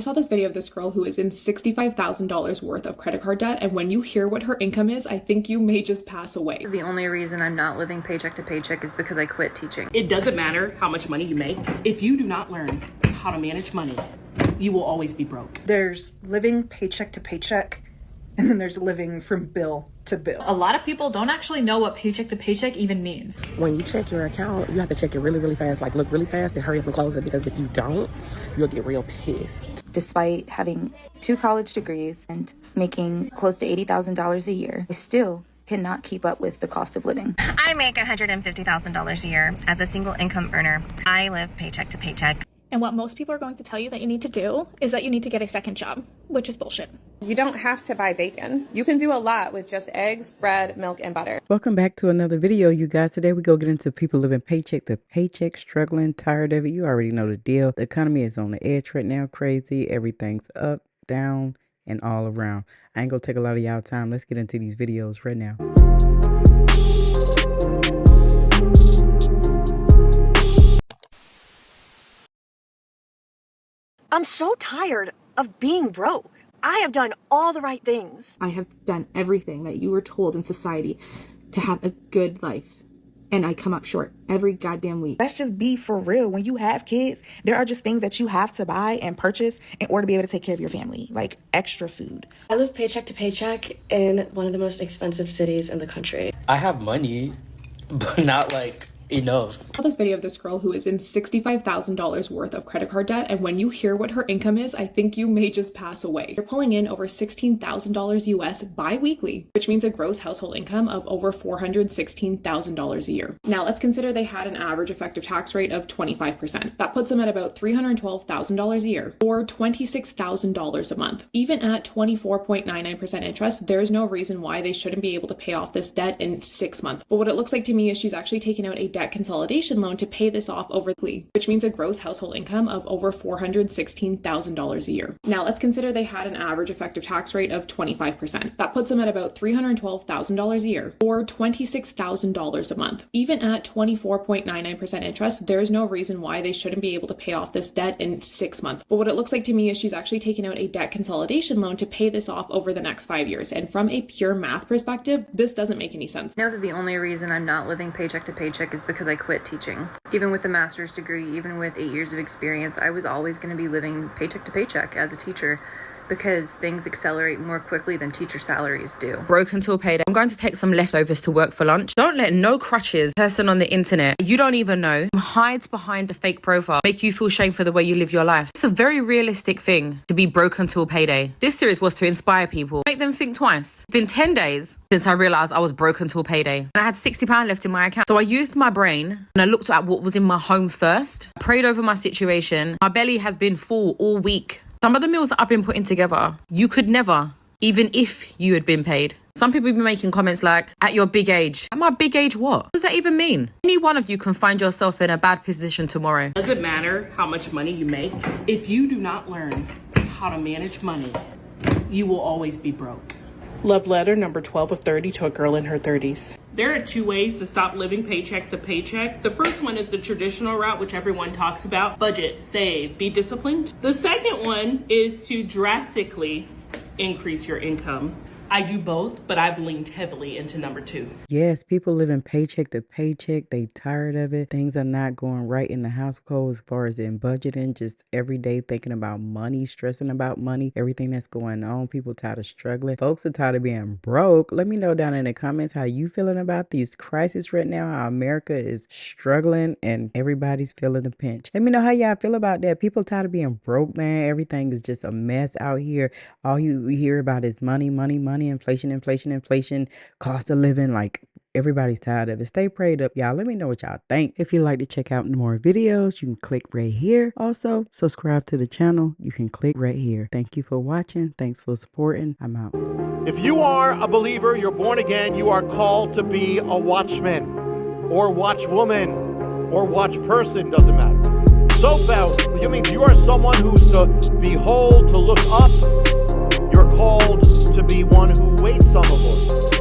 I saw this video of this girl who is in $65,000 worth of credit card debt, and when you hear what her income is, I think you may just pass away. The only reason I'm not living paycheck to paycheck is because I quit teaching. It doesn't matter how much money you make. If you do not learn how to manage money, you will always be broke. There's living paycheck to paycheck, and then there's living from bill to bill. A lot of people don't actually know what paycheck to paycheck even means. When you check your account, you have to check it really, really fast. Like, look really fast and hurry up and close it, because if you don't, you'll get real pissed. Despite having 2 college degrees and making close to $80,000 a year, I still cannot keep up with the cost of living. I make $150,000 a year as a single income earner. I live paycheck to paycheck. And what most people are going to tell you that you need to do is that you need to get a second job, which is bullshit. You don't have to buy bacon. You can do a lot with just eggs, bread, milk, and butter. Welcome back to another video, you guys. Today we go get into people living paycheck to paycheck, struggling, tired of it. You already know the deal. The economy is on the edge right now, crazy. Everything's up, down, and all around. I ain't gonna take a lot of y'all time. Let's get into these videos right now. I'm so tired of being broke. I have done all the right things. I have done everything that you were told in society to have a good life. And I come up short every goddamn week. Let's just be for real. When you have kids, there are just things that you have to buy and purchase in order to be able to take care of your family, like extra food. I live paycheck to paycheck in one of the most expensive cities in the country. I have money, but not like enough. I saw this video of this girl who is in $65,000 worth of credit card debt, and when you hear what her income is, I think you may just pass away. You're pulling in over $16,000 US bi-weekly, which means a gross household income of over $416,000 a year. Now let's consider they had an average effective tax rate of 25%. That puts them at about $312,000 a year, or $26,000 a month. Even at 24.99% interest, there's no reason why they shouldn't be able to pay off this debt in 6 months. But what it looks like to me is she's actually taken out a debt consolidation loan to pay this off over the week, which means a gross household income of over $416,000 a year. Now let's consider they had an average effective tax rate of 25%. That puts them at about $312,000 a year, or $26,000 a month. Even at 24.99% interest, there's no reason why they shouldn't be able to pay off this debt in 6 months. But what it looks like to me is she's actually taken out a debt consolidation loan to pay this off over the next 5 years. And from a pure math perspective, this doesn't make any sense. I know that the only reason I'm not living paycheck to paycheck is because I quit teaching. Even with a master's degree, even with 8 years of experience, I was always going to be living paycheck to paycheck as a teacher, because things accelerate more quickly than teacher salaries do. Broke until payday. I'm going to take some leftovers to work for lunch. Don't let no crutches person on the internet you don't even know hides behind a fake profile make you feel shame for the way you live your life. It's a very realistic thing to be broke until payday. This series was to inspire people, make them think twice. It's been 10 days since I realized I was broke until payday, and I had £60 left in my account. So I used my brain and I looked at what was in my home first, prayed over my situation. My belly has been full all week. Some of the meals that I've been putting together, you could never, even if you had been paid. Some people have been making comments like, at your big age. At my big age, what does that even mean? Any one of you can find yourself in a bad position tomorrow. Doesn't matter how much money you make. If you do not learn how to manage money, you will always be broke. Love letter number 12 of 30 to a girl in her 30s. There are 2 ways to stop living paycheck to paycheck. The first one is the traditional route, which everyone talks about. Budget, save, be disciplined. The second one is to drastically increase your income. I do both, but I've leaned heavily into number 2. Yes, people living paycheck to paycheck. They tired of it. Things are not going right in the household as far as in budgeting. Just every day thinking about money, stressing about money, everything that's going on. People tired of struggling. Folks are tired of being broke. Let me know down in the comments how you feeling about these crises right now, how America is struggling and everybody's feeling the pinch. Let me know how y'all feel about that. People tired of being broke, man. Everything is just a mess out here. All you hear about is money, money, money. Inflation, cost of living. Like, everybody's tired of it. Stay prayed up, y'all. Let me know what y'all think. If you'd like to check out more videos, you can click right here. Also, subscribe to the channel. You can click right here. Thank you for watching. Thanks for supporting. I'm out. If you are a believer, you're born again, you are called to be a watchman or watchwoman or watch person, doesn't matter. So, it means you are someone who's to behold, to look up. You're called to be one who waits on the Lord.